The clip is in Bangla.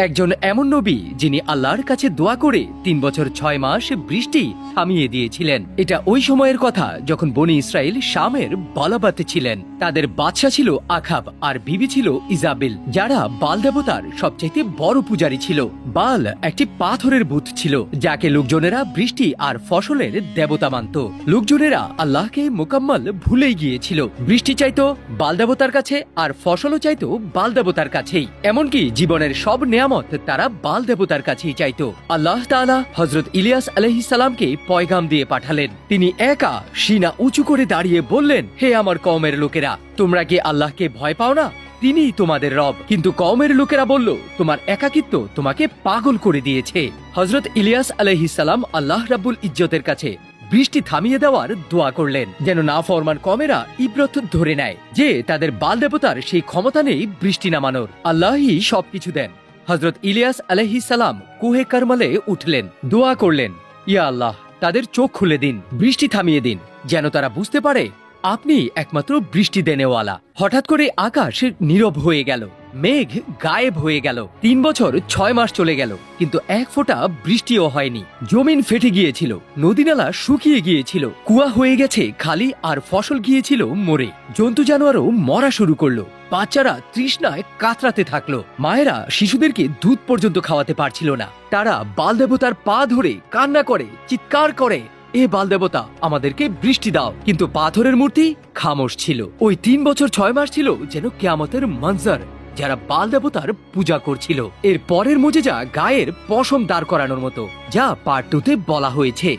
একজন এমন নবী যিনি আল্লাহর কাছে দোয়া করে ৩ বছর ৬ মাস বৃষ্টি থামিয়ে দিয়েছিলেন। এটা ওই সময়ের কথা যখন বনি ইসরাইল শামের বালাবাতে ছিলেন। তাদের বাদশা ছিল আখাব আর বিবি ছিল ইজাবেল, যারা বাল দেবতার সবচেয়ে বড় পূজারী ছিল। বাল একটি পাথরের ভূত ছিল যাকে লোকজনেরা বৃষ্টি আর ফসলের দেবতা মানত। লোকজনেরা আল্লাহকে মোকাম্মল ভুলেই গিয়েছিল। বৃষ্টি চাইতো বাল দেবতার কাছে আর ফসলও চাইতো বাল দেবতার কাছেই। এমনকি জীবনের সব নেয়ামত তারা বাল দেবতার কাছেই চাইতো। আল্লাহ তাআলা হযরত ইলিয়াস আলাইহিস সালামকে পয়গাম দিয়ে পাঠালেন। তিনি একা সিনা উঁচু করে দাঁড়িয়ে বললেন, হে আমার কওমের লোকেরা, তোমরা কি আল্লাহকে ভয় পাও না? তিনিই তোমাদের রব। কিন্তু কওমের লোকেরা বলল, তোমার একাকিত্ব তোমাকে পাগল করে দিয়েছে। হযরত ইলিয়াস আলাইহিস সালাম আল্লাহ রাব্বুল ইজ্জতের কাছে বৃষ্টি থামিয়ে দেওয়ার দোয়া করলেন, যেন নাফরমান কওমেরা ইব্রত ধরে নেয় যে তাদের বাল দেবতার সেই ক্ষমতা নেই বৃষ্টি নামানোর। আল্লাহই সবকিছু দেন। হযরত ইলিয়াস আলাইহিস সালাম কুহে কারমালে উঠলেন, দোয়া করলেন, ইয়া আল্লাহ, তাদের চোখ খুলে দিন, বৃষ্টি থামিয়ে দিন, যেন তারা বুঝতে পারে আপনি একমাত্র বৃষ্টি দেনেওয়ালা। হঠাৎ করে আকাশ নীরব হয়ে গেল, মেঘ গায়েব হয়ে গেল। ৩ বছর ৬ মাস চলে গেল, কিন্তু এক ফোঁটা বৃষ্টিও হয়নি। জমিন ফেটে গিয়েছিল, নদী নালা শুকিয়ে গিয়েছিল, কুয়া হয়ে গেছে খালি, আর ফসল গিয়েছিল মরে। জন্তু জানোয়ারও মরা শুরু করলো। বাচ্চারা তৃষ্ণায় কাতরাতে থাকলো। মায়েরা শিশুদেরকে দুধ পর্যন্ত খাওয়াতে পারছিল না। তারা বাল দেবতার পা ধরে কান্না করে, চিৎকার করে, এ বাল দেবতা, আমাদেরকে বৃষ্টি দাও। কিন্তু পাথরের মূর্তি খামোশ ছিল। ওই ৩ বছর ৬ মাস ছিল যেন কিয়ামতের মঞ্জার, যারা বাল দেবতার পূজা করছিল। এর পরের মুজিজা গায়ের পশম দাঁড় করানোর মতো, যা পার্ট 2 তে বলা হয়েছে।